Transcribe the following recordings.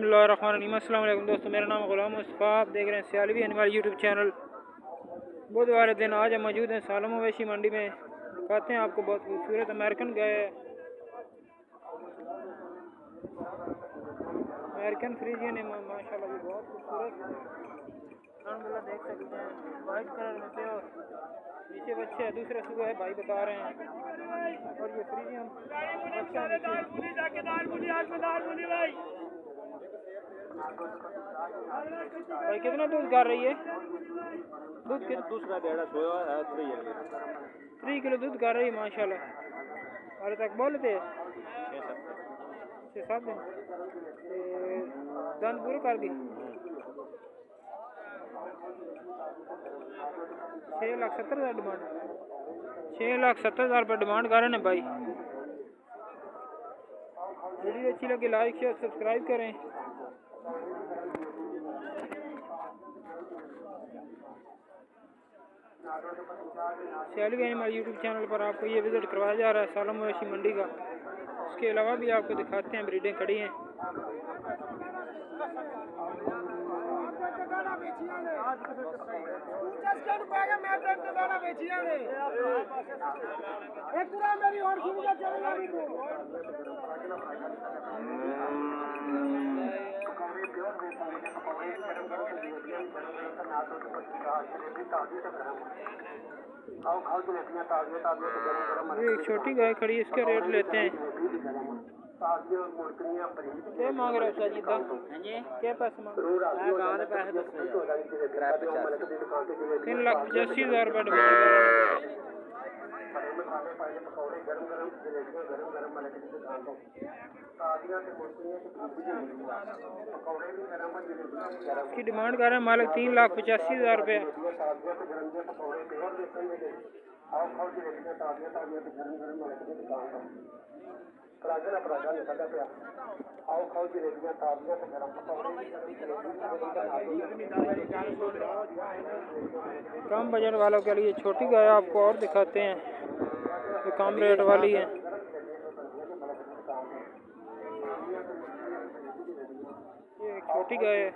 अस्सलाम वालेकुम दोस्तों, मेरा नाम गुलाम मुस्तफ़ा। आप देख रहे हैं सियालवी एनिमल यूट्यूब चैनल। बुधवार दिन आज हम मौजूद हैं सालम मवेशी मंडी में। कहते हैं आपको बहुत खूबसूरत अमेरिकन गाय है, अमेरिकन फ्रीजियन है माशाल्लाह, ये बहुत खूबसूरत अलहम्दुलिल्लाह देख सकते हैं। वाइट कलर में से और नीचे बच्चे है, दूसरे सुबह है भाई बता रहे हैं। और ये फ्रीजियन भाई कितना दूध कर रही है? दूध दूसरा बेड़ा सोया है 3 किलो दूध कर रही है माशाल्लाह। अरे तक बोलते 6-7 दिन दंद पूरे कर दी। 6,70,000 डिमांड, 6,70,000 रुपये डिमांड कर रहे हैं भाई। वीडियो अच्छी लगी लाइक शेयर सब्सक्राइब करें। सियालवी एनिमल यूट्यूब चैनल पर आपको ये विज़िट करवाया जा रहा है सालम मवेशी मंडी का। इसके अलावा भी आपको दिखाते हैं ब्रीडें खड़ी हैं। ये एक छोटी गाय खड़ी है, इसका रेट लेते हैं। क्या मांग रहे हो जी? क्या पैसे मांग रहे हो? 3,85,000 रुपये डिमांड। इसकी डिमांड कर रहे हैं मालिक 3,85,000 रुपये। कम बजट वालों के लिए छोटी गाय आपको और दिखाते हैं, ये कम रेट वाली है। ये एक छोटी गाय है।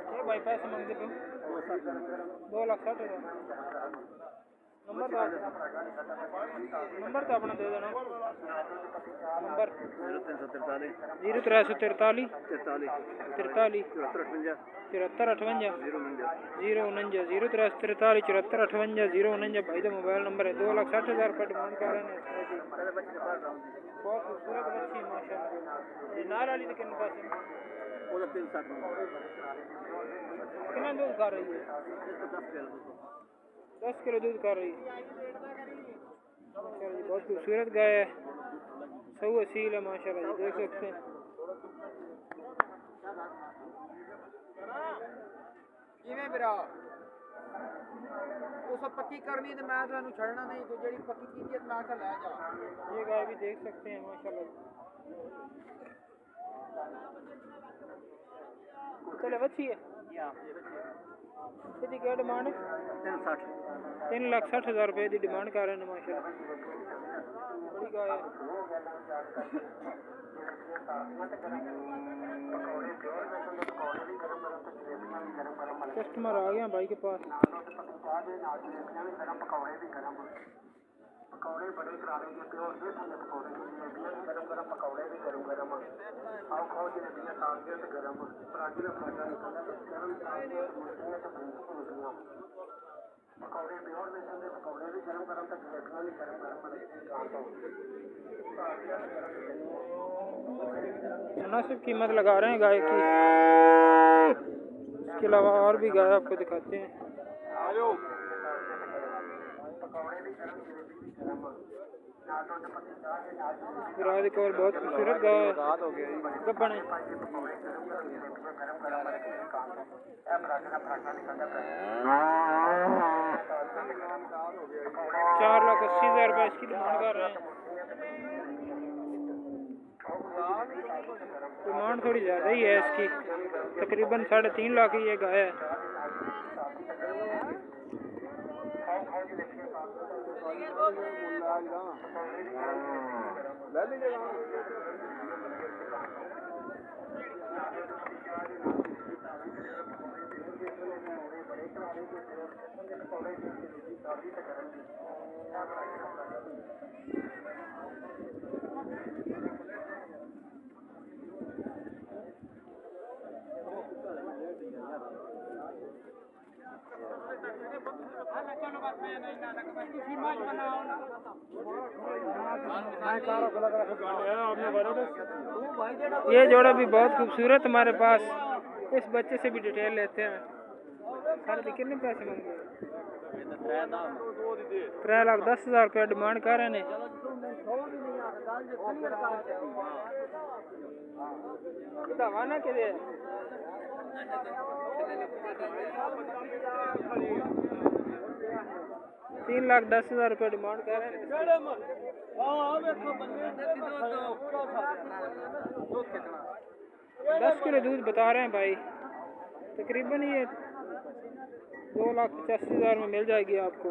ये भाई पैसे मांगते पे 2,60,000। नंबर तो अपना दे देना। नंबर 0343 0343 43 7458 049 0343 7458 049 भाई का मोबाइल नंबर है। 2,60,000 रुपये डिमांड कर रहे हैं। बहुत खूबसूरत बच्ची है माशाल्लाह। नाल वाली तो कितने पैसे? कितना दूध कर रही है? 10 किलो दूध कर रही है माशाल्लाह। बहुत खूबसूरत गाय है, सही असील है माशाल्लाह, देख सकते हैं। पक्की करनी तो मैं तुहानू छड़ना नहीं, तो जेडी पक्की की मैं आखा लै जा। ये गाय भी देख सकते हैं माशाल्लाह। चले बच्ची है इसकी क्या डिमांड है? 3,60,000 रुपये की डिमांड कर रहे हैं माशाल्लाह। बड़ी गाय है। कस्टमर आ गया भाई के पास। पकौड़े बड़े करारे के प्योर दे संगे पकौड़े गरम गरम पकौड़े भी गरम गरम आओ खाओ जलेबियां ताज़ियां ते गरम पराठे का फायदा निकलता है गरम ताज़ियां मुर्गियां ते मुर्गियां पकौड़े प्योर दे संगे पकौड़े भी गरम गरम ते जलेबियां भी गरम गरम। मुनासिब कीमत लगा रहे हैं गाय की। इसके अलावा और भी गाय आपको दिखाते हैं। विराट कौर बहुत खूबसूरत गाय है, गब्बन है। 4,80,000 रुपये इसकी डिमांड कर रहे हैं। डिमांड थोड़ी ज़्यादा ही है इसकी, तकरीबन 3.5 लाख की ये गाय है। ये जोड़ा भी बहुत खूबसूरत हमारे पास। इस बच्चे से भी डिटेल लेते हैं। सारे कितने पैसे मांगे? 3,10,000 रुपया डिमांड कर रहे हैं। दवाना के लिए 3,10,000 रुपया डिमांड कर रहे हैं। 10 किलो दूध बता रहे हैं भाई। तकरीबन ये 2,85,000 में मिल जाएगी आपको।